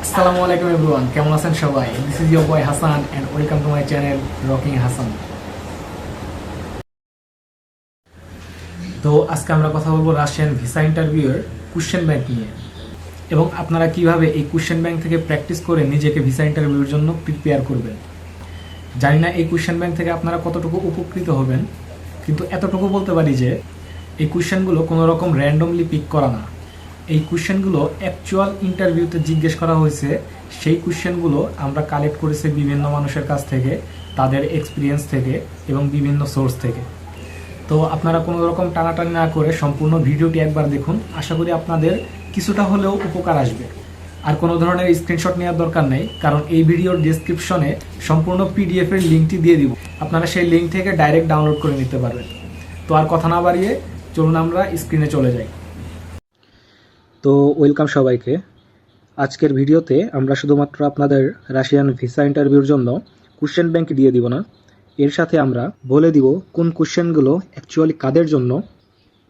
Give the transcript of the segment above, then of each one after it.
আসসালামু আলাইকুম এভরিওয়ান, কেমন আছেন সবাই? This is your boy Hasan and welcome to my channel rocking Hasan. তো আজকে আমরা কথা বলবো রাশিয়ান ভিসা ইন্টারভিউয়ের কোশ্চেন ব্যাংক নিয়ে এবং আপনারা কিভাবে এই কোশ্চেন ব্যাংক থেকে প্র্যাকটিস করে নিজেকে ভিসা ইন্টারভিউর জন্য প্রিপেয়ার করবেন। জানি না এই কোশ্চেন ব্যাংক থেকে আপনারা কতটুকু উপকৃত হবেন, কিন্তু এতটুকু বলতে পারি যে এই কোশ্চেনগুলো কোনো রকম র্যান্ডমলি পিক করা না। এই কোশ্চেনগুলো অ্যাকচুয়াল ইন্টারভিউতে জিজ্ঞেস করা হয়েছে, সেই কোশ্চেনগুলো আমরা কালেক্ট করেছি বিভিন্ন মানুষের কাছ থেকে, তাদের এক্সপিরিয়েন্স থেকে এবং বিভিন্ন সোর্স থেকে। তো আপনারা কোনো রকম টানাটানি না করে সম্পূর্ণ ভিডিওটি একবার দেখুন, আশা করি আপনাদের কিছুটা হলেও উপকার আসবে। আর কোনো ধরনের স্ক্রিনশট নেওয়ার দরকার নেই, কারণ এই ভিডিওর ডিসক্রিপশনে সম্পূর্ণ পিডিএফের লিঙ্কটি দিয়ে দিব, আপনারা সেই লিঙ্ক থেকে ডাইরেক্ট ডাউনলোড করে নিতে পারবেন। তো আর কথা না বাড়িয়ে চলুন আমরা স্ক্রিনে চলে যাই। তো ওয়েলকাম সবাইকে। আজকের ভিডিওতে আমরা শুধুমাত্র আপনাদের রাশিয়ান ভিসা ইন্টারভিউর জন্য কোশ্চেন ব্যাংক দিয়ে দিব না, এর সাথে আমরা বলে দিব কোন কোশ্চেনগুলো অ্যাকচুয়ালি কাদের জন্য,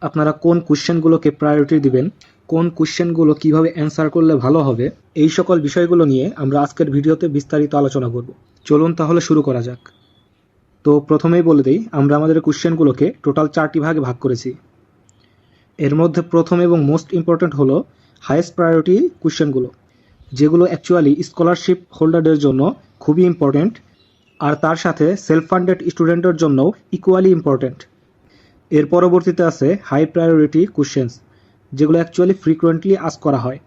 আপনারা কোন কোশ্চেনগুলোকে প্রায়োরিটি দিবেন, কোন কোশ্চেনগুলো কিভাবে অ্যান্সার করলে ভালো হবে, এই সকল বিষয়গুলো নিয়ে আমরা আজকের ভিডিওতে বিস্তারিত আলোচনা করব। চলুন তাহলে শুরু করা যাক। তো প্রথমেই বলে দিই, আমরা আমাদের কোশ্চেনগুলোকে টোটাল 4টি ভাগে ভাগ করেছি। এর মধ্যে প্রথম এবং মোস্ট ইম্পর্ট্যান্ট হলো হাইয়েস্ট প্রায়োরিটি কোশ্চেনগুলো, যেগুলো অ্যাকচুয়ালি স্কলারশিপ হোল্ডারদের জন্য খুবই ইম্পর্ট্যান্ট, আর তার সাথে সেলফ ফান্ডেড স্টুডেন্টের জন্যও ইকুয়ালি ইম্পর্ট্যান্ট। এর পরবর্তীতে আছে হাই প্রায়োরিটি কোশ্চেন্স, যেগুলো অ্যাকচুয়ালি ফ্রিকোয়েন্টলি আস্ক করা হয়।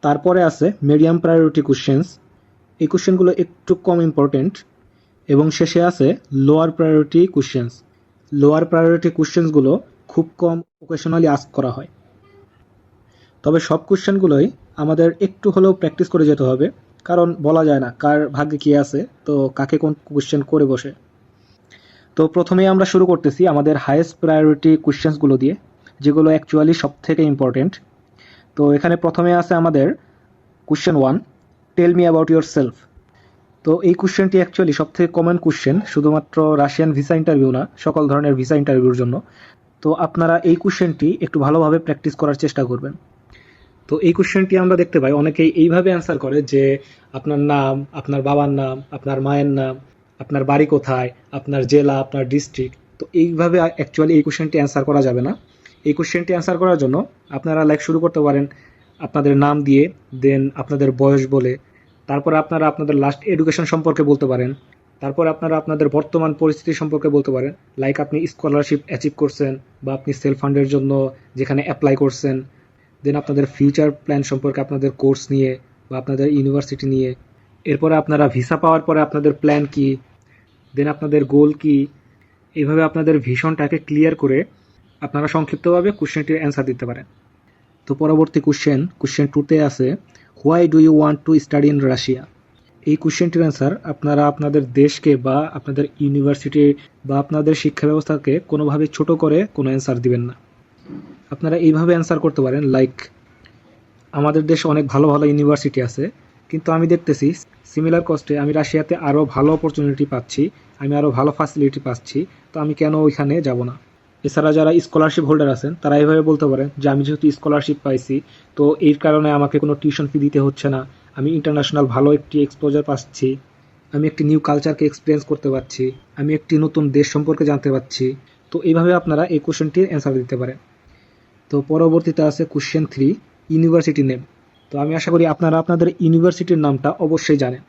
তারপরে আছে মিডিয়াম প্রায়োরিটি কোশ্চেন্স, এই কোশ্চেনগুলো একটু কম ইম্পর্ট্যান্ট। এবং শেষে আছে lower priority questions. Lower priority কোশ্চেন্সগুলো খুব কম ওকেশনালি আস্ক করা হয়। তবে সব কোশ্চেনগুলোই আমাদের একটু হলেও প্র্যাকটিস করে যেতে হবে, কারণ বলা যায় না কার ভাগ্যে কী আছে, তো কাকে কোন কোশ্চেন করে বসে। তো প্রথমেই আমরা শুরু করতেছি আমাদের হাইয়েস্ট প্রায়োরিটি কোশ্চেন্সগুলো দিয়ে, যেগুলো অ্যাকচুয়ালি সব থেকে ইম্পর্টেন্ট। তো এখানে প্রথমে আছে আমাদের question 1, tell me about yourself. তো এই কোশ্চেনটি অ্যাকচুয়ালি সব থেকে কমন কোশ্চেন, শুধুমাত্র রাশিয়ান ভিসা ইন্টারভিউ না, সকল ধরনের ভিসা ইন্টারভিউর জন্য। তো আপনারা এই কোশ্চেনটি একটু ভালোভাবে প্র্যাকটিস করার চেষ্টা করবেন। তো এই কোশ্চেনটি আমরা দেখতে পাই অনেকেই এইভাবে অ্যান্সার করে যে আপনার নাম, আপনার বাবার নাম, আপনার মায়ের নাম, আপনার বাড়ি কোথায়, আপনার জেলা, আপনার ডিস্ট্রিক্ট। তো এইভাবে অ্যাকচুয়ালি এই কোশ্চেনটি অ্যান্সার করা যাবে না। এই কোশ্চেনটি অ্যান্সার করার জন্য আপনারা শুরু করতে পারেন আপনাদের নাম দিয়ে, দেন আপনাদের বয়স বলে, তারপরে আপনারা আপনাদের লাস্ট এডুকেশন সম্পর্কে বলতে পারেন, তারপর আপনারা আপনাদের বর্তমান পরিস্থিতি সম্পর্কে বলতে পারেন, লাইক আপনি স্কলারশিপ অ্যাচিভ করছেন বা আপনি সেলফ ফান্ডের জন্য যেখানে অ্যাপ্লাই করছেন, দেন আপনাদের ফিউচার প্ল্যান সম্পর্কে, আপনাদের কোর্স নিয়ে বা আপনাদের ইউনিভার্সিটি নিয়ে, এরপরে আপনারা ভিসা পাওয়ার পরে আপনাদের প্ল্যান কি, দেন আপনাদের গোল কি। এইভাবে আপনাদের ভিশনটাকে ক্লিয়ার করে আপনারা সংক্ষিপ্তভাবে কোশ্চেনটির অ্যান্সার দিতে পারেন। তো পরবর্তী কোশ্চেন 2তে আছে why do you want to study in Russia. এই কোশ্চেনটির অ্যান্সার আপনারা আপনাদের দেশকে বা আপনাদের ইউনিভার্সিটি বা আপনাদের শিক্ষা ব্যবস্থাকে কোনোভাবে ছোট করে কোনো অ্যান্সার দিবেন না। আপনারা এইভাবে অ্যান্সার করতে পারেন, লাইক আমাদের দেশে অনেক ভালো ভালো ইউনিভার্সিটি আছে, কিন্তু আমি দেখতেছি সিমিলার কস্টে আমি রাশিয়াতে আরও ভালো অপরচুনিটি পাচ্ছি, আমি আরও ভালো ফ্যাসিলিটি পাচ্ছি, তো আমি কেন ওইখানে যাব না। এছাড়া যারা স্কলারশিপ হোল্ডার আছেন তারা এইভাবে বলতে পারেন যে আমি যেহেতু স্কলারশিপ পাইছি, তো এই কারণে আমাকে কোনো টিউশন ফি দিতে হচ্ছে না, আমি ইন্টারন্যাশনাল ভালো একটি এক্সপোজার পাচ্ছি, আমি একটি নিউ কালচারকে এক্সপিরিয়েন্স করতে পারছি, আমি একটি নতুন দেশ সম্পর্কে জানতে পারছি। তো এইভাবে আপনারা এই কোশ্চেনটির অ্যান্সার দিতে পারেন। তো পরবর্তীতে আছে কোশ্চেন 3, ইউনিভার্সিটি নেম। তো আমি আশা করি আপনারা আপনাদের ইউনিভার্সিটির নামটা অবশ্যই জানেন।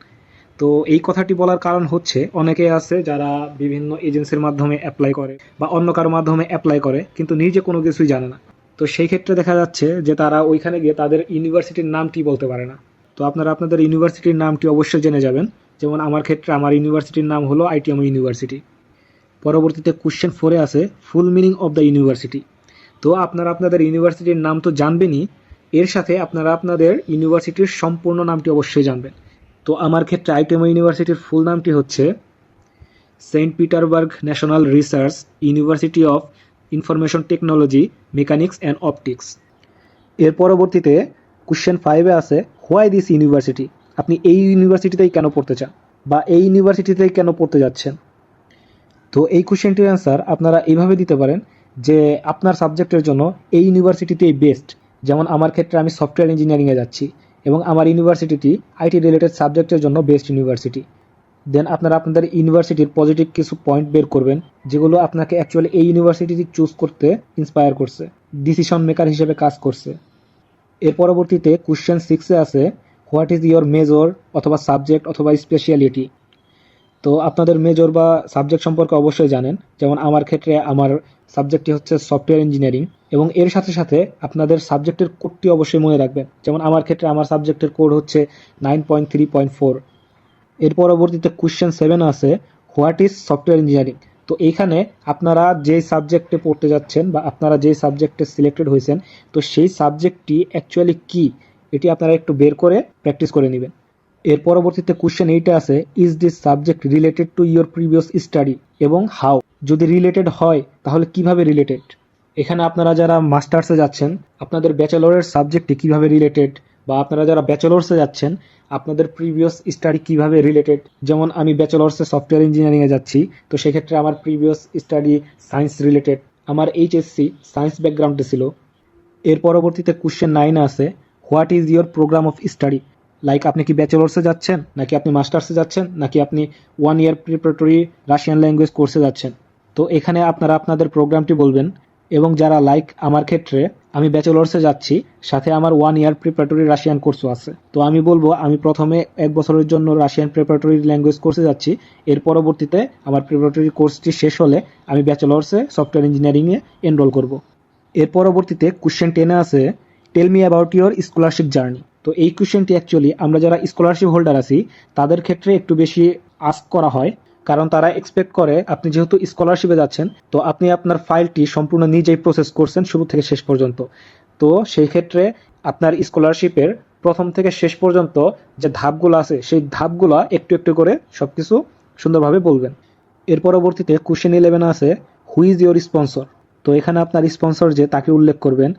তো এই কথাটি বলার কারণ হচ্ছে অনেকে আছে যারা বিভিন্ন এজেন্সির মাধ্যমে অ্যাপ্লাই করে বা অন্য কারো মাধ্যমে অ্যাপ্লাই করে, কিন্তু নিজে কোনো কিছুই জানে না। তো সেই ক্ষেত্রে দেখা যাচ্ছে যে তারা ওইখানে গিয়ে তাদের ইউনিভার্সিটির নামটি বলতে পারে না। তো আপনারা আপনাদের ইউনিভার্সিটির নামটি অবশ্যই জেনে যাবেন। যেমন আমার ক্ষেত্রে আমার ইউনিভার্সিটির নাম হলো ITM ইউনিভার্সিটি। পরবর্তীতে কোশ্চেন 4-এ আছে full meaning of the university. তো আপনারা আপনাদের ইউনিভার্সিটির নাম তো জানবেনই, এর সাথে আপনারা আপনাদের ইউনিভার্সিটির সম্পূর্ণ নামটি অবশ্যই জানবেন। তো আমার ক্ষেত্রে ITM ইউনিভার্সিটির ফুল নামটি হচ্ছে Saint Petersburg national research university of information technology, mechanics and optics. এর পরবর্তীতে কোশ্চেন 5-এ আছে হোয়াই দিস ইউনিভার্সিটি। আপনি এই ইউনিভার্সিটিতেই কেন পড়তে চান বা এই ইউনিভার্সিটিতেই কেন পড়তে যাচ্ছেন। তো এই কোশ্চেনটির অ্যান্সার আপনারা এইভাবে দিতে পারেন যে আপনার সাবজেক্টের জন্য এই ইউনিভার্সিটিতেই বেস্ট। যেমন আমার ক্ষেত্রে আমি সফটওয়্যার ইঞ্জিনিয়ারিংয়ে যাচ্ছি, এবং আমার ইউনিভার্সিটিটি আইটি রিলেটেড সাবজেক্টের জন্য বেস্ট ইউনিভার্সিটি। দেন আপনারা আপনাদের ইউনিভার্সিটির পজিটিভ কিছু পয়েন্ট বের করবেন যেগুলো আপনাকে অ্যাকচুয়ালি এই ইউনিভার্সিটি চুজ করতে ইন্সপায়ার করছে, ডিসিশন মেকার হিসেবে কাজ করছে। এর পরবর্তীতে কোশ্চেন 6-এ আছে হোয়াট ইজ ইয়োর মেজর অথবা সাবজেক্ট অথবা স্পেশালিটি। তো আপনাদের মেজর বা সাবজেক্ট সম্পর্কে অবশ্যই জানেন, যেমন আমার ক্ষেত্রে আমার সাবজেক্টটি হচ্ছে সফটওয়্যার ইঞ্জিনিয়ারিং, এবং এর সাথে সাথে আপনাদের সাবজেক্টের কোডটি অবশ্যই মনে রাখবেন। যেমন আমার ক্ষেত্রে আমার সাবজেক্টের কোড হচ্ছে 9.3.4। এর পরবর্তীতে কোশ্চেন 7 আছে হোয়াট ইজ সফটওয়্যার ইঞ্জিনিয়ারিং। তো এইখানে আপনারা যেই সাবজেক্টে পড়তে যাচ্ছেন বা আপনারা যেই সাবজেক্টে সিলেক্টেড হয়েছেন, তো সেই সাবজেক্টটি অ্যাকচুয়ালি কি এটি আপনারা একটু বের করে প্র্যাকটিস করে নেবেন। এর পরবর্তীতে কোশ্চেন 8 আছে is this subject related to your previous study এবং হাউ। যদি রিলেটেড হয় তাহলে কিভাবে রিলেটেড। এখানে আপনারা যারা মাস্টার্সে যাচ্ছেন আপনাদের ব্যাচেলরের সাবজেক্টটি কিভাবে রিলেটেড, বা আপনারা যারা ব্যাচেলর্সে যাচ্ছেন আপনাদের প্রিভিয়াস স্টাডি কিভাবে রিলেটেড। যেমন আমি ব্যাচেলর্সে সফটওয়্যার ইঞ্জিনিয়ারিংয়ে যাচ্ছি, তো সেক্ষেত্রে আমার প্রিভিয়াস স্টাডি সায়েন্স রিলেটেড, আমার এইচএসসি সায়েন্স ব্যাকগ্রাউন্ডে ছিল। এর পরবর্তীতে কোশ্চেন 9 আছে what is your program of study. Like আপনি কি ব্যাচেলর্সে যাচ্ছেন, নাকি আপনি মাস্টার্সে যাচ্ছেন, নাকি আপনি 1 ইয়ার প্রিপারেটরি রাশিয়ান ল্যাঙ্গুয়েজ কোর্সে যাচ্ছেন। তো এখানে আপনারা আপনাদের প্রোগ্রামটি বলবেন। এবং যারা লাইক আমার ক্ষেত্রে আমি ব্যাচেলর্সে যাচ্ছি, সাথে আমার 1 ইয়ার প্রিপারেটরি রাশিয়ান কোর্সও আছে, তো আমি বলবো আমি প্রথমে 1 বছরের জন্য রাশিয়ান প্রিপারেটরি ল্যাঙ্গুয়েজ কোর্সে যাচ্ছি। এর পরবর্তীতে আমার প্রিপারেটরি কোর্সটি শেষ হলে আমি ব্যাচেলর্সে সফটওয়্যার ইঞ্জিনিয়ারিংয়ে এনরোল করব। এর পরবর্তীতে কোশ্চেন 10 আছে tell me about your scholarship journey. তো এই কোশ্চেনটি অ্যাকচুয়ালি আমরা যারা স্কলারশিপ হোল্ডার আছি তাদের ক্ষেত্রে একটু বেশি আস্ক করা হয়, কারণ তারা এক্সপেক্ট করে আপনি যেহেতু স্কলারশিপে যাচ্ছেন তো আপনি আপনার ফাইলটি সম্পূর্ণ নিজেই প্রসেস করছেন শুরু থেকে শেষ পর্যন্ত। তো সেই ক্ষেত্রে আপনার স্কলারশিপের প্রথম থেকে শেষ পর্যন্ত যে ধাপগুলো আছে সেই ধাপগুলো একটু একটু করে সবকিছু সুন্দরভাবে বলবেন। এর পরবর্তীতে কোশ্চেন 11 আছে হু ইজ ইয়োর স্পন্সর। তো এখানে আপনার স্পন্সর যে তাকে উল্লেখ করবেন।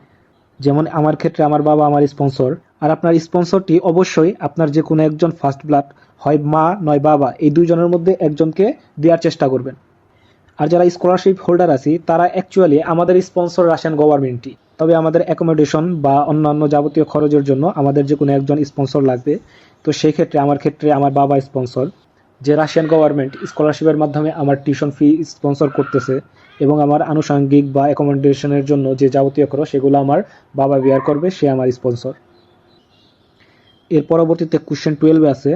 যেমন আমার ক্ষেত্রে আমার বাবা আমার স্পন্সর, আর আপনার স্পন্সরটি অবশ্যই আপনার যে কোনো একজন ফার্স্ট ব্লাড, হয় মা নয় বাবা, এই দুইজনের মধ্যে একজনকে দেওয়ার চেষ্টা করবেন। আর যারা স্কলারশিপ হোল্ডার আছি তারা অ্যাকচুয়ালি আমাদের স্পন্সর রাশিয়ান গভর্নমেন্টই, তবে আমাদের অ্যাকোমোডেশন বা অন্যান্য যাবতীয় খরচের জন্য আমাদের যে কোনো একজন স্পন্সর লাগবে। তো সেই ক্ষেত্রে আমার ক্ষেত্রে আমার বাবা স্পন্সর, যে রাশিয়ান গভর্নমেন্ট স্কলারশিপের মাধ্যমে আমার টিউশন ফি স্পন্সর করতেছে, এবং আমার আনুষঙ্গিক বা অ্যাকোমোডেশনের জন্য যে যাবতীয় খরচ সেগুলো আমার বাবা বিয়ার করবে, সে আমার স্পন্সর। এর পরবর্তীতে কোশ্চেন 12 আছে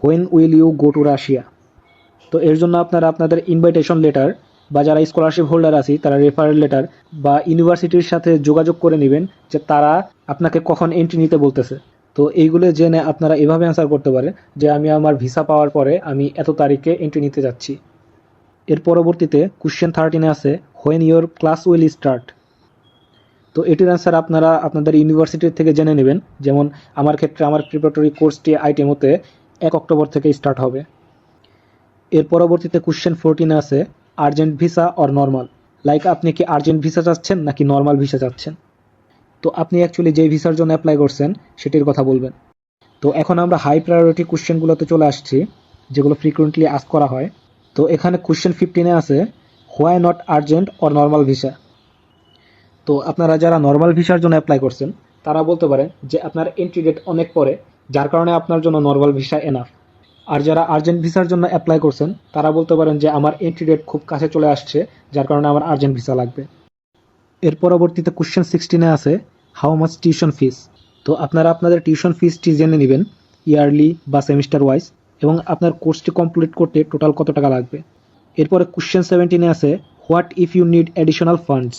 when will you go to Russia. তো এর জন্য আপনারা আপনাদের ইনভাইটেশন লেটার বা যারা স্কলারশিপ হোল্ডার আছি তারা রেফারেল লেটার বা ইউনিভার্সিটির সাথে যোগাযোগ করে নেবেন যে তারা আপনাকে কখন এন্ট্রি নিতে বলতেছে। তো এইগুলো জেনে আপনারা এভাবে অ্যান্সার করতে পারেন যে আমি আমার ভিসা পাওয়ার পরে আমি এত তারিখে এন্ট্রি নিতে যাচ্ছি। এর পরবর্তীতে কোশ্চেন 13 আছে when your class will start. তো এটির অ্যান্সার আপনারা আপনাদের ইউনিভার্সিটির থেকে জেনে নেবেন। যেমন আমার ক্ষেত্রে আমার প্রিপারেটরি কোর্সটি আইটিএমওতে 1 অক্টোবর থেকে স্টার্ট হবে। এর পরবর্তীতে কোশ্চেন 14 আছে urgent visa or normal. Like আপনি কি আর্জেন্ট ভিসা চাচ্ছেন নাকি নর্মাল ভিসা চাচ্ছেন। তো আপনি অ্যাকচুয়ালি যেই ভিসার জন্য অ্যাপ্লাই করছেন সেটির কথা বলবেন। তো এখন আমরা হাই প্রায়োরিটি কোশ্চেনগুলোতে চলে আসছি যেগুলো ফ্রিকুয়েন্টলি আস্ক করা হয়। তো এখানে কোশ্চেন 15 আছে why not urgent or normal visa. তো আপনারা যারা নর্মাল ভিসার জন্য অ্যাপ্লাই করছেন তারা বলতে পারেন যে আপনার এন্ট্রি ডেট অনেক পরে, যার কারণে আপনার জন্য নর্মাল ভিসা এনাফ। আর যারা আর্জেন্ট ভিসার জন্য অ্যাপ্লাই করছেন তারা বলতে পারেন যে আমার এন্ট্রি ডেট খুব কাছে চলে আসছে, যার কারণে আমার আর্জেন্ট ভিসা লাগবে। এর পরবর্তীতে কোশ্চেন 16 আছে হাউ মাচ টিউশন ফিস। তো আপনারা আপনাদের টিউশন ফিসটি জেনে নেবেন ইয়ারলি বা সেমিস্টার ওয়াইজ, এবং আপনার কোর্সটি কমপ্লিট করতে টোটাল কত টাকা লাগবে। এরপরে কোশ্চেন 17 আছে what if you need additional funds.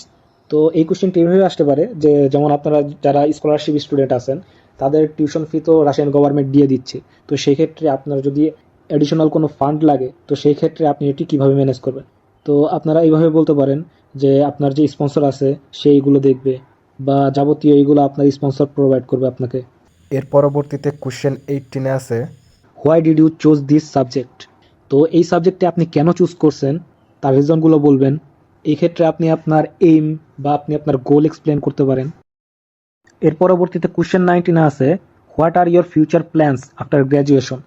তো এই কোশ্চেনটি এভাবে আসতে পারে যে যেমন আপনারা যারা স্কলারশিপ স্টুডেন্ট আছেন তাদের টিউশন ফি তো রাশিয়ান গভর্নমেন্ট দিয়ে দিচ্ছে, তো সেই ক্ষেত্রে আপনার যদি অ্যাডিশনাল কোনো ফান্ড লাগে তো সেই ক্ষেত্রে আপনি এটি কিভাবে ম্যানেজ করবেন। তো আপনারা এইভাবে বলতে পারেন যে আপনার যে স্পন্সর আছে সেইগুলো দেখবে বা যাবতীয় এইগুলো আপনার স্পন্সর প্রোভাইড করবে আপনাকে। এর পরবর্তীতে কোশ্চেন 18 আছে why did you choose this subject. তো এই সাবজেক্টে আপনি কেন চুজ করছেন তার রিজনগুলো বলবেন। এই ক্ষেত্রে আপনি আপনার এইম বা আপনি আপনার গোল এক্সপ্লেন করতে পারেন। এর পরবর্তীতে কোশ্চেন 19 আছে what are your future plans after graduation.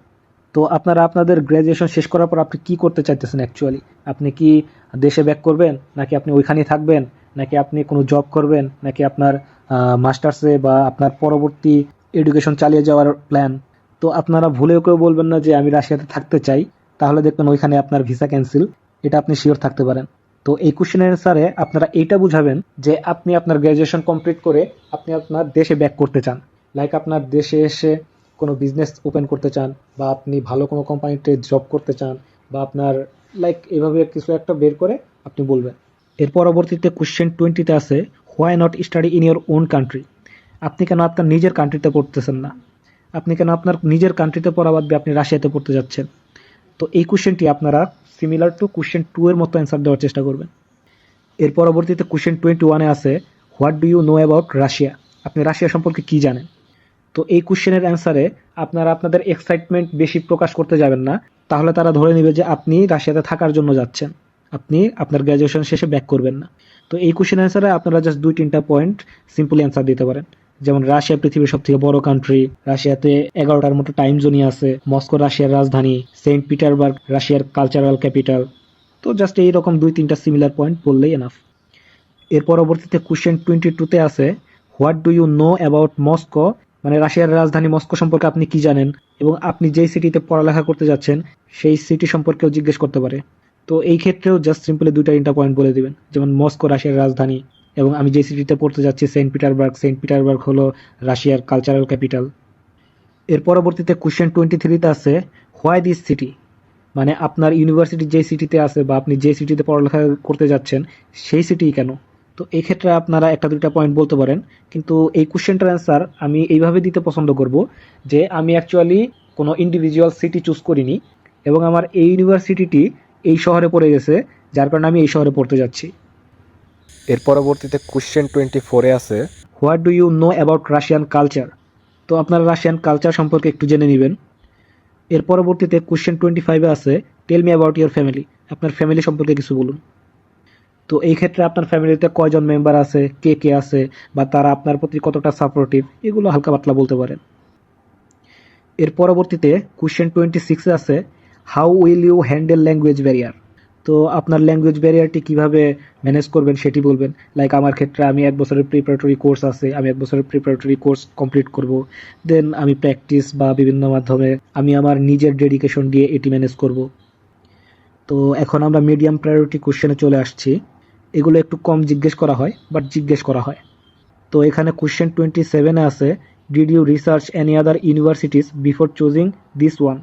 তো আপনারা আপনাদের গ্র্যাজুয়েশন শেষ করার পর আপনি কি করতে চাইতেছেন অ্যাকচুয়ালি। আপনি কি দেশে ব্যাক করবেন, নাকি আপনি ওইখানেই থাকবেন, নাকি আপনি কোনো জব করবেন, নাকি আপনার মাস্টার্সে বা আপনার পরবর্তী এডুকেশন চালিয়ে যাওয়ার প্ল্যান। তো আপনারা ভুলেও কেউ বলবেন না যে আমি রাশিয়াতে থাকতে চাই, তাহলে দেখবেন ওইখানে আপনার ভিসা ক্যান্সেল, এটা আপনি শিওর থাকতে পারেন। তো এই কোশ্চেনের অ্যান্সারে আপনারা এইটা বুঝাবেন যে আপনি আপনার গ্র্যাজুয়েশন কমপ্লিট করে আপনি আপনার দেশে ব্যাক করতে চান, লাইক আপনার দেশে এসে কোনো বিজনেস ওপেন করতে চান, বা আপনি ভালো কোনো কোম্পানিতে জব করতে চান, বা আপনার লাইক এভাবে কিছু একটা বের করে আপনি বলবেন। এর পরবর্তীতে কোশ্চেন 20-তে আছে, why not study in your own country. আপনি কেন আপনার নিজের কান্ট্রিতে পড়তেছেন না? আপনি কেন আপনার নিজের কান্ট্রিতে পড়া বাদ দিয়ে আপনি রাশিয়াতে পড়তে যাচ্ছেন? তো এই কোশ্চেনটি আপনারা সিমিলার টু কোশ্চেন 2 এর মতো অ্যান্সার দেওয়ার চেষ্টা করবেন। এর পরবর্তীতে কোশ্চেন 21-এ আছে, what do you know about Russia. আপনি রাশিয়া সম্পর্কে কি জানেন? তো এই কোশ্চেনের অ্যান্সারে আপনারা আপনাদের এক্সাইটমেন্ট বেশি প্রকাশ করতে যাবেন না, তাহলে তারা ধরে নেবে যে আপনি রাশিয়াতে থাকার জন্য যাচ্ছেন, আপনি আপনার গ্র্যাজুয়েশন শেষে ব্যাক করবেন না। তো এই কোশ্চেন অ্যান্সারে আপনারা জাস্ট 2-3টা পয়েন্ট সিম্পলি অ্যান্সার দিতে পারেন, যেমন রাশিয়া পৃথিবীর সবথেকে বড় কান্ট্রি, রাশিয়াতে 11টার মতো টাইম জোনই আছে, মস্কো রাশিয়ার রাজধানী, সেন্ট পিটারবার্গ রাশিয়ার কালচারাল ক্যাপিটাল। তো জাস্ট এইরকম 2-3টা সিমিলার পয়েন্ট বললেই এনাফ। এর পরবর্তীতে কোশ্চেন 22-তে আছে, what do you know about Moscow. মানে রাশিয়ার রাজধানী মস্কো সম্পর্কে আপনি কি জানেন, এবং আপনি যেই সিটিতে পড়ালেখা করতে যাচ্ছেন সেই সিটি সম্পর্কেও জিজ্ঞেস করতে পারে। তো এই ক্ষেত্রেও জাস্ট সিম্পলি 2-3টা পয়েন্ট বলে দিবেন, যেমন মস্কো রাশিয়ার রাজধানী, এবং আমি যে সিটিতে পড়তে যাচ্ছি সেন্ট পিটারবার্গ হলো রাশিয়ার কালচারাল ক্যাপিটাল। এর পরবর্তীতে কোশ্চেন 23-তে আছে, হোয়াই দিস সিটি। মানে আপনার ইউনিভার্সিটি যে সিটিতে আছে বা আপনি যে সিটিতে পড়ালেখা করতে যাচ্ছেন সেই সিটি কেন। তো এই ক্ষেত্রে আপনারা 1-2টা পয়েন্ট বলতে পারেন, কিন্তু এই কোশ্চেনটার অ্যান্সার আমি এইভাবে দিতে পছন্দ করব যে আমি অ্যাকচুয়ালি কোনো ইন্ডিভিজুয়াল সিটি চুজ করিনি, এবং আমার এই ইউনিভার্সিটিটি এই শহরে পড়ে গেছে, যার কারণে আমি এই শহরে পড়তে যাচ্ছি। এর পরবর্তীতে কোশ্চেন 24-এ আছে, what do you know about Russian culture. তো আপনারা রাশিয়ান কালচার সম্পর্কে একটু জেনে নেবেন। এর পরবর্তীতে কোশ্চেন 25-এ আছে, tell me about your family. আপনার ফ্যামিলি সম্পর্কে কিছু বলুন। তো এই ক্ষেত্রে আপনার ফ্যামিলিতে কয়জন মেম্বার আছে, কে কে আছে, বা তারা আপনার প্রতি কতটা সাপোর্টিভ, এগুলো হালকা পাতলা বলতে পারেন। এর পরবর্তীতে কোশ্চেন 26-এ আছে, how will you handle language barrier. তো আপনার ল্যাঙ্গুয়েজ ব্যারিয়ারটি কিভাবে ম্যানেজ করবেন সেটি বলবেন। লাইক আমার ক্ষেত্রে আমি 1 বছরের প্রিপারেটরি কোর্স আছে, আমি 1 বছরের প্রিপারেটরি কোর্স কমপ্লিট করব, দেন আমি প্র্যাকটিস বা বিভিন্ন মাধ্যমে আমি আমার নিজের ডেডিকেশন দিয়ে এটি ম্যানেজ করব। তো এখন আমরা মিডিয়াম প্রায়োরিটি কোশ্চেনে চলে আসছি। এগুলো একটু কম জিজ্ঞেস করা হয়, বাট জিজ্ঞেস করা হয়। তো এখানে কোশ্চেন 27-এ আছে, did you research any other universities before choosing this one.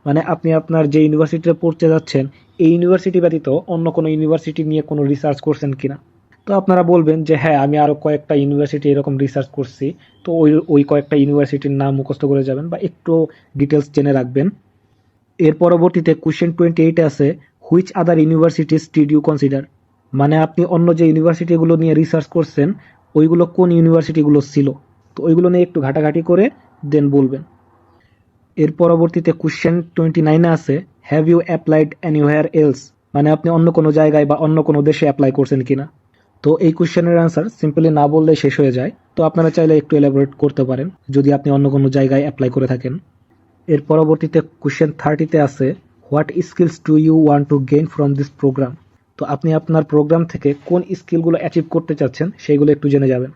মানে আপনি আপনার যে ইউনিভার্সিটিতে পড়তে যাচ্ছেন এই ইউনিভার্সিটি ব্যতীত অন্য কোনো ইউনিভার্সিটি নিয়ে কোনো রিসার্চ করছেন কিনা। তো আপনারা বলবেন যে হ্যাঁ, আমি আরও কয়েকটা ইউনিভার্সিটি এরকম রিসার্চ করছি। তো ওই কয়েকটা ইউনিভার্সিটির নাম মুখস্থ করে যাবেন বা একটু ডিটেলস জেনে রাখবেন। এর পরবর্তীতে কোশ্চেন 28-এ আছে, which other universities did you consider. মানে আপনি অন্য যে ইউনিভার্সিটিগুলো নিয়ে রিসার্চ করছেন ওইগুলো কোন ইউনিভার্সিটিগুলো ছিল, তো ওইগুলো নিয়ে একটু ঘাটাঘাটি করে দেন বলবেন। এর পরবর্তীতে কোশ্চেন 29-এ আছে, have you applied anywhere else. মানে আপনি অন্য কোনো জায়গায় বা অন্য কোনো দেশে অ্যাপ্লাই করছেন কিনা। তো এই কোশ্চেনের অ্যান্সার সিম্পলি না বললে শেষ হয়ে যায়, তো আপনারা চাইলে একটু এলাবোরেট করতে পারেন যদি আপনি অন্য কোনো জায়গায় অ্যাপ্লাই করে থাকেন। এর পরবর্তীতে কোশ্চেন 30-তে আছে, what skills do you want to gain from this program. তো আপনি আপনার প্রোগ্রাম থেকে কোন স্কিলগুলো অ্যাচিভ করতে চাচ্ছেন সেইগুলো একটু জেনে যাবেন।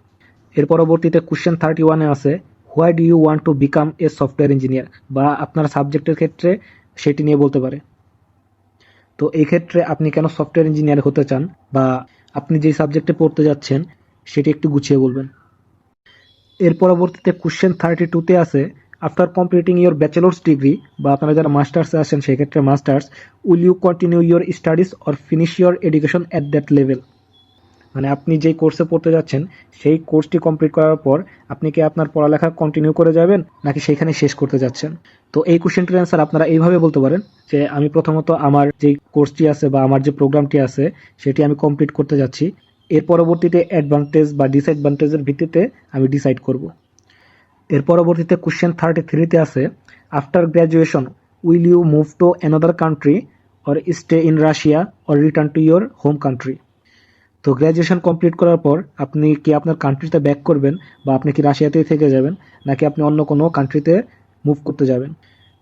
এর পরবর্তীতে কোশ্চেন 31-এ আছে, why do you want to become a software engineer. বা আপনার সাবজেক্টের ক্ষেত্রে সেটি নিয়ে বলতে পারে। তো এই ক্ষেত্রে আপনি কেন সফটওয়্যার ইঞ্জিনিয়ার হতে চান বা আপনি যেই সাবজেক্টে পড়তে যাচ্ছেন সেটি একটু গুছিয়ে বলবেন। এর পরবর্তীতে কোশ্চেন 32-তে আছে, after completing your bachelor's degree, বা আপনারা যারা মাস্টার্সে আসেন সেক্ষেত্রে masters, will you continue your studies or finish your education at that level. মানে আপনি যেই কোর্সে পড়তে যাচ্ছেন সেই কোর্সটি কমপ্লিট করার পর আপনি কি আপনার পড়ালেখা কন্টিনিউ করে যাবেন নাকি সেইখানে শেষ করতে যাচ্ছেন। তো এই কোশ্চেনটির অ্যান্সার আপনারা এইভাবে বলতে পারেন যে আমি প্রথমত আমার যেই কোর্সটি আছে বা আমার যে প্রোগ্রামটি আছে সেটি আমি কমপ্লিট করতে যাচ্ছি, এর পরবর্তীতে অ্যাডভান্টেজ বা ডিসঅ্যাডভান্টেজের ভিত্তিতে আমি ডিসাইড করব। এর পরবর্তীতে কোশ্চেন 33-তে আছে, after graduation will you move to another country or stay in Russia or return to your home country. তো গ্র্যাজুয়েশন কমপ্লিট করার পর আপনি কি আপনার কান্ট্রিতে ব্যাক করবেন বা আপনি কি রাশিয়াতেই থেকে যাবেন নাকি আপনি অন্য কোনো কান্ট্রিতে মুভ করতে যাবেন।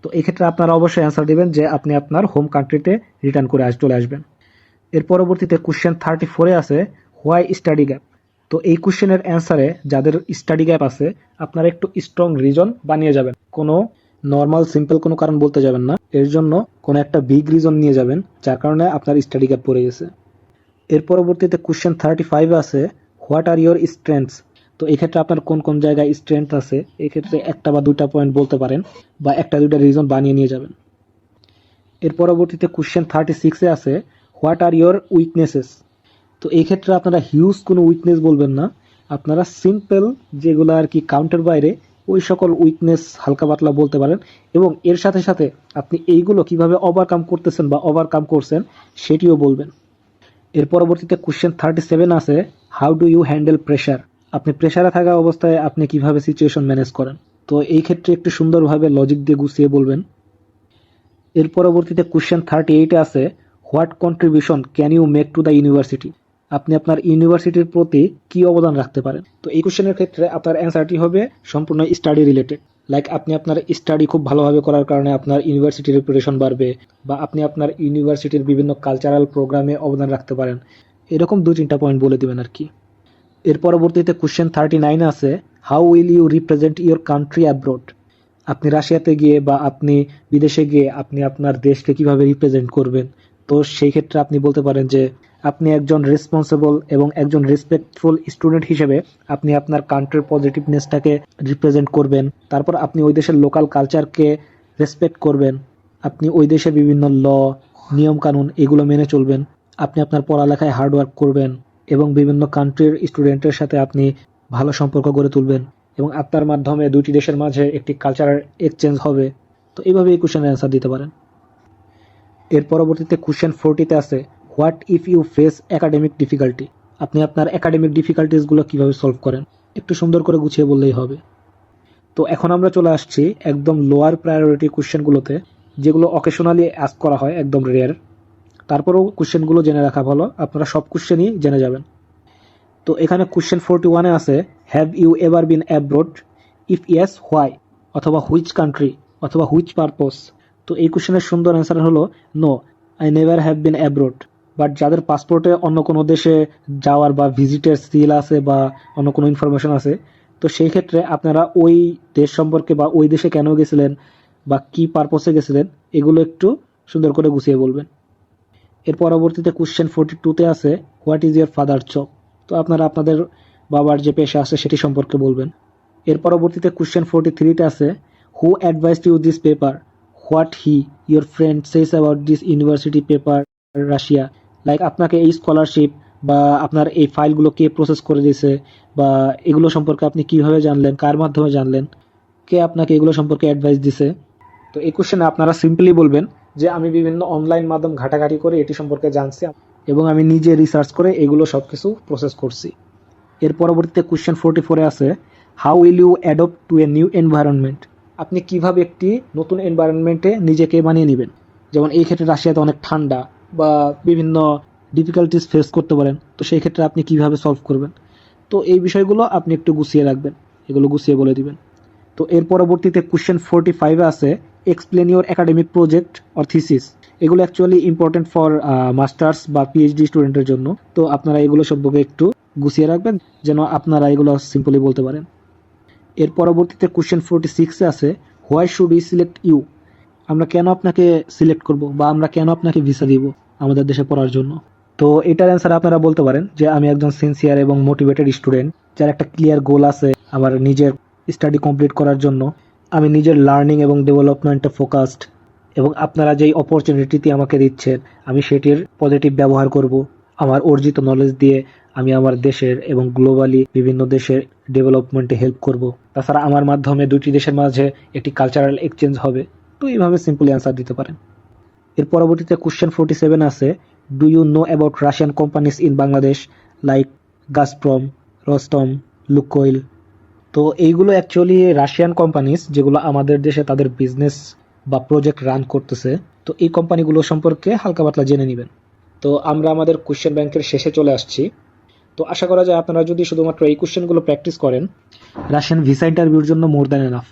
তো এই ক্ষেত্রে আপনারা অবশ্যই অ্যান্সার দিবেন যে আপনি আপনার হোম কান্ট্রিতে রিটার্ন করে চলে আসবেন। এর পরবর্তীতে কোশ্চেন 34-এ আছে, হোয়াই স্টাডি গ্যাপ। তো এই কোশ্চেনের অ্যান্সারে যাদের স্টাডি গ্যাপ আছে আপনারা একটু স্ট্রং রিজন বানিয়ে যাবেন, কোনো নর্মাল সিম্পল কোনো কারণ বলতে যাবেন না, এর জন্য কোনো একটা বিগ রিজন নিয়ে যাবেন যার কারণে আপনার স্টাডি গ্যাপ পড়ে গেছে। এর পরবর্তীতে কোশ্চেন 35 আছে, হোয়াট আর ইয়োর স্ট্রেংথস। তো এই ক্ষেত্রে আপনার কোন কোন জায়গায় স্ট্রেংথ আছে এই ক্ষেত্রে একটা বা দুইটা পয়েন্ট বলতে পারেন বা একটা দুইটা রিজন বানিয়ে নিয়ে যাবেন। এর পরবর্তীতে কোশ্চেন 36 আছে, হোয়াট আর ইয়োর উইকনেসেস। তো এই ক্ষেত্রে আপনারা হিউজ কোনো উইকনেস বলবেন না, আপনারা সিম্পল যেগুলো আর কি কাউন্টের বাইরে ওই সকল উইকনেস হালকা পাতলা বলতে পারেন এবং এর সাথে সাথে আপনি এইগুলো কিভাবে ওভারকাম করতেছেন বা ওভারকাম করছেন সেটিও বলবেন। এর পরবর্তীতে কোশ্চেন 37 আছে, how do you handle pressure. আপনি প্রেশারে থাকা অবস্থায় আপনি কিভাবে সিচুয়েশন ম্যানেজ করেন। তো এই ক্ষেত্রে একটু সুন্দরভাবে লজিক দিয়ে গুছিয়ে বলবেন। এর পরবর্তীতে কোশ্চেন 38 আছে, what contribution can you make to the university. আপনি আপনার ইউনিভার্সিটির প্রতি কি অবদান রাখতে পারেন। তো এই কোশ্চেনের ক্ষেত্রে আপনার অ্যান্সারটি হবে সম্পূর্ণ স্টাডি রিলেটেড, লাইক আপনি আপনার স্টাডি খুব ভালোভাবে করার কারণে আপনার ইউনিভার্সিটির রেপুটেশন বাড়বে বা আপনি আপনার ইউনিভার্সিটির বিভিন্ন কালচারাল প্রোগ্রামে অবদান রাখতে পারেন, এরকম 2-3টা পয়েন্ট বলে দিবেন আর কি। এর পরবর্তীতে কোশ্চেন 39 আছে, how will you represent your country abroad. আপনি রাশিয়াতে গিয়ে বা আপনি বিদেশে গিয়ে আপনি আপনার দেশকে কিভাবে রিপ্রেজেন্ট করবেন। তো সেই ক্ষেত্রে আপনি বলতে পারেন যে আপনি একজন রেসপন্সিবল এবং একজন রেসপেক্টফুল স্টুডেন্ট হিসেবে আপনি আপনার কান্ট্রির পজিটিভনেসটাকে রিপ্রেজেন্ট করবেন। তারপর আপনি ওই দেশের লোকাল কালচারকে রেসপেক্ট করবেন, আপনি ওই দেশের বিভিন্ন ল নিয়মকানুন এগুলো মেনে চলবেন, আপনি আপনার পড়ালেখায় হার্ডওয়ার্ক করবেন এবং বিভিন্ন কান্ট্রির স্টুডেন্টের সাথে আপনি ভালো সম্পর্ক গড়ে তুলবেন এবং আপনার মাধ্যমে দুটি দেশের মাঝে একটি কালচারাল এক্সচেঞ্জ হবে। তো এইভাবে এই কোশ্চেনের অ্যান্সার দিতে পারেন। এর পরবর্তীতে কোশ্চেন 40-তে আছে, what if you face academic difficulty. আপনি আপনার একাডেমিক ডিফিকাল্টিসগুলো কিভাবে সলভ করেন, একটু সুন্দর করে গুছিয়ে বললেই হবে। তো এখন আমরা চলে আসছি একদম লোয়ার প্রায়োরিটি কোশ্চেনগুলোতে, যেগুলো অকেশনালি আস্ক করা হয়, একদম রেয়ার। তারপরেও কোশ্চেনগুলো জেনে রাখা ভালো, আপনারা সব কোশ্চেনই জেনে যাবেন। তো এখানে কোশ্চেন 41-এ আছে, have you ever been abroad, if yes why, অথবা হুইচ কান্ট্রি, অথবা হুইচ পারপোজ। তো এই কোশ্চেনের সুন্দর অ্যান্সার হলো no, I never have been abroad. But যাদের পাসপোর্টে অন্য কোনো দেশে যাওয়ার বা ভিজিটের সিল আছে বা অন্য কোনো ইনফরমেশন আছে, তো সেই ক্ষেত্রে আপনারা ওই দেশ সম্পর্কে বা ওই দেশে কেন গেছিলেন বা কি পারপোসে গেছিলেন এগুলো একটু সুন্দর করে গুছিয়ে বলবেন। এর পরবর্তীতে কোশ্চেন 42-তে আছে, what is year father job. তো আপনারা আপনাদের বাবার যে পেশা আছে সেটি সম্পর্কে বলবেন। এর পরবর্তীতে কোশ্চেন 43-তে আছে, who advised you this paper, what he your friend says about this university paper Russia. Like আপনাকে এই স্কলারশিপ বা আপনার এই ফাইলগুলো কে প্রসেস করে দিয়েছে বা এগুলো সম্পর্কে আপনি কিভাবে জানলেন, কার মাধ্যমে জানলেন, কে আপনাকে এগুলো সম্পর্কে অ্যাডভাইস দিছে। তো এই কোশ্চেনে আপনারা সিম্পলি বলবেন যে আমি বিভিন্ন অনলাইন মাধ্যম ঘাটাঘাটি করে এটি সম্পর্কে জানছি এবং আমি নিজে রিসার্চ করে এগুলো সব কিছু প্রসেস করছি। এর পরবর্তীতে কোশ্চেন 44-এ আছে, how will you adapt to a new environment. আপনি কিভাবে একটি নতুন এনভায়রনমেন্টে নিজেকে মানিয়ে নেবেন। যেমন এই ক্ষেত্রে রাশিয়াতে অনেক ঠান্ডা বা বিভিন্ন ডিফিকাল্টিস ফেস করতে পারেন, তো সেই ক্ষেত্রে আপনি কিভাবে সলভ করবেন। তো এই বিষয়গুলো আপনি একটু গুছিয়ে রাখবেন, এগুলো গুছিয়ে বলে দিবেন। তো এর পরবর্তীতে কোশ্চেন 45-এ আছে, explain your academic project or thesis. এগুলো অ্যাকচুয়ালি ইম্পর্টেন্ট ফর মাস্টার্স বা পিএইচডি স্টুডেন্টের জন্য। তো আপনারা এগুলো সম্পর্কে একটু গুছিয়ে রাখবেন যেন আপনারা এগুলো সিম্পলি বলতে পারেন। এর পরবর্তীতে কোশ্চেন 46-এ আছে, why should we select you. আমরা কেন আপনাকে সিলেক্ট করব বা আমরা কেন আপনাকে ভিসা দিব আমাদের দেশে পড়ার জন্য। তো এটার অ্যান্সার আপনারা বলতে পারেন যে আমি একজন সিনসিয়ার এবং মোটিভেটেড স্টুডেন্ট যার একটা ক্লিয়ার গোল আছে আমার নিজের স্টাডি কমপ্লিট করার জন্য। আমি নিজের লার্নিং এবং ডেভেলপমেন্টে ফোকাসড এবং আপনারা যেই অপরচুনিটিটি আমাকে দিচ্ছেন আমি সেটির পজিটিভ ব্যবহার করব। আমার অর্জিত নলেজ দিয়ে আমি আমার দেশের এবং গ্লোবালি বিভিন্ন দেশের ডেভেলপমেন্টে হেল্প করব। তাছাড়া আমার মাধ্যমে দুটি দেশের মাঝে একটি কালচারাল এক্সচেঞ্জ হবে। তো এইভাবে সিম্পলি অ্যান্সার দিতে পারেন। এর পরবর্তীতে কোশ্চেন 47 আছে, do you know about Russian companies in Bangladesh like Gazprom, Rosatom, Lukoil. তো এইগুলো অ্যাকচুয়ালি রাশিয়ান কোম্পানিজ যেগুলো আমাদের দেশে তাদের বিজনেস বা প্রজেক্ট রান করতেছে। তো এই কোম্পানিগুলো সম্পর্কে হালকা পাতলা জেনে নেবেন। তো আমরা আমাদের কোশ্চেন ব্যাংকের শেষে চলে আসছি। তো আশা করা যায় আপনারা যদি শুধুমাত্র এই কোশ্চেনগুলো প্র্যাকটিস করেন রাশিয়ান ভিসা ইন্টারভিউর জন্য মোর দ্যান এনাফ।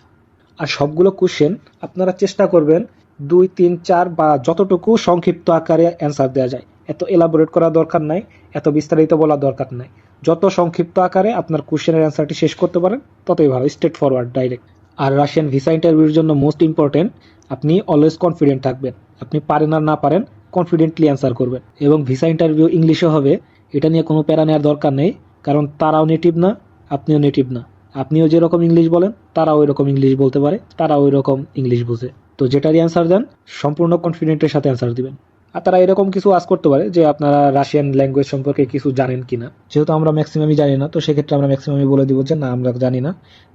আর সবগুলো কোশ্চেন আপনারা চেষ্টা করবেন 2, 3, 4 বা যতটুকু সংক্ষিপ্ত আকারে অ্যান্সার দেওয়া যায়। এত এলাবোরেট করা দরকার নাই, এত বিস্তারিত বলা দরকার নাই। যত সংক্ষিপ্ত আকারে আপনার কোশ্চেনের অ্যান্সারটি শেষ করতে পারেন ততই ভালো, স্ট্রেট ফরওয়ার্ড, ডাইরেক্ট। আর রাশিয়ান ভিসা ইন্টারভিউর জন্য মোস্ট ইম্পর্টেন্ট, আপনি অলওয়েজ কনফিডেন্ট থাকবেন। আপনি পারেন আর না পারেন, কনফিডেন্টলি অ্যান্সার করবেন। এবং ভিসা ইন্টারভিউ ইংলিশে হবে, এটা নিয়ে কোনো প্যারা নেওয়ার দরকার নেই, কারণ তারাও নেটিভ না, আপনিও নেটিভ না। আপনিও যেরকম ইংলিশ বলেন তারাও ওই রকম ইংলিশ বলতে পারে, তারা ওই রকম ইংলিশ বুঝে। তো যেটারই অ্যান্সার দেন সম্পূর্ণ কনফিডেন্টের সাথে অ্যান্সার দিবেন। আর তারা এরকম কিছু আজ করতে পারে যে আপনারা রাশিয়ান ল্যাঙ্গুয়েজ সম্পর্কে কিছু জানেন কিনা। যেহেতু আমরা ম্যাক্সিমামই জানি না, তো সেক্ষেত্রে আমরা ম্যাক্সিমামই বলে দিব যে না, আমরা জানি না।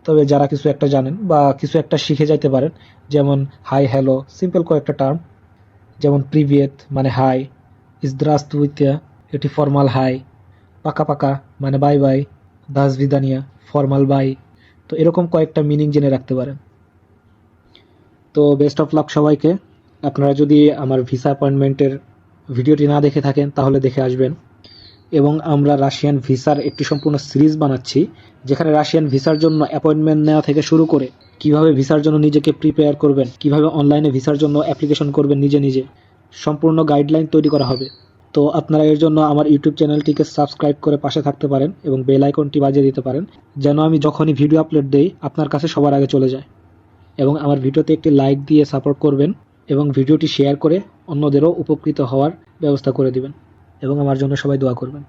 তবে যারা কিছু একটা জানেন বা কিছু একটা শিখে যাইতে পারেন, যেমন হাই, হ্যালো, সিম্পল কয়েকটা টার্ম, যেমন প্রিভিয়েত মানে হাই, ইজদ্রাস্তুইত্যা এটি ফর্মাল হাই, পাকা পাকা মানে বাই বাই, দাস ভিদানিয়া ফর্মাল বাই। তো এরকম কয়েকটা মিনিং জেনে রাখতে পারেন। তো বেস্ট অফ লাক সবাইকে। আপনারা যদি আমার ভিসা অ্যাপয়েন্টমেন্টের ভিডিওটি না দেখে থাকেন তাহলে দেখে আসবেন। এবং আমরা রাশিয়ান ভিসার একটি সম্পূর্ণ সিরিজ বানাচ্ছি, যেখানে রাশিয়ান ভিসার জন্য অ্যাপয়েন্টমেন্ট নেওয়া থেকে শুরু করে কিভাবে ভিসার জন্য নিজেকে প্রিপেয়ার করবেন, কিভাবে অনলাইনে ভিসার জন্য অ্যাপ্লিকেশন করবেন নিজে নিজে, সম্পূর্ণ গাইডলাইন তৈরি করা হবে। তো আপনারা এর জন্য আমার ইউটিউব চ্যানেলটিকে সাবস্ক্রাইব করে পাশে থাকতে পারেন এবং বেল আইকনটি বাজিয়ে দিতে পারেন, যেন আমি যখনই ভিডিও আপলোড দেই আপনার কাছে সবার আগে চলে যায়। এবং আমার ভিডিওতে একটি লাইক দিয়ে সাপোর্ট করবেন এবং ভিডিওটি শেয়ার করে অন্যদেরও উপকৃত হওয়ার ব্যবস্থা করে দিবেন। এবং আমার জন্য সবাই দোয়া করবেন।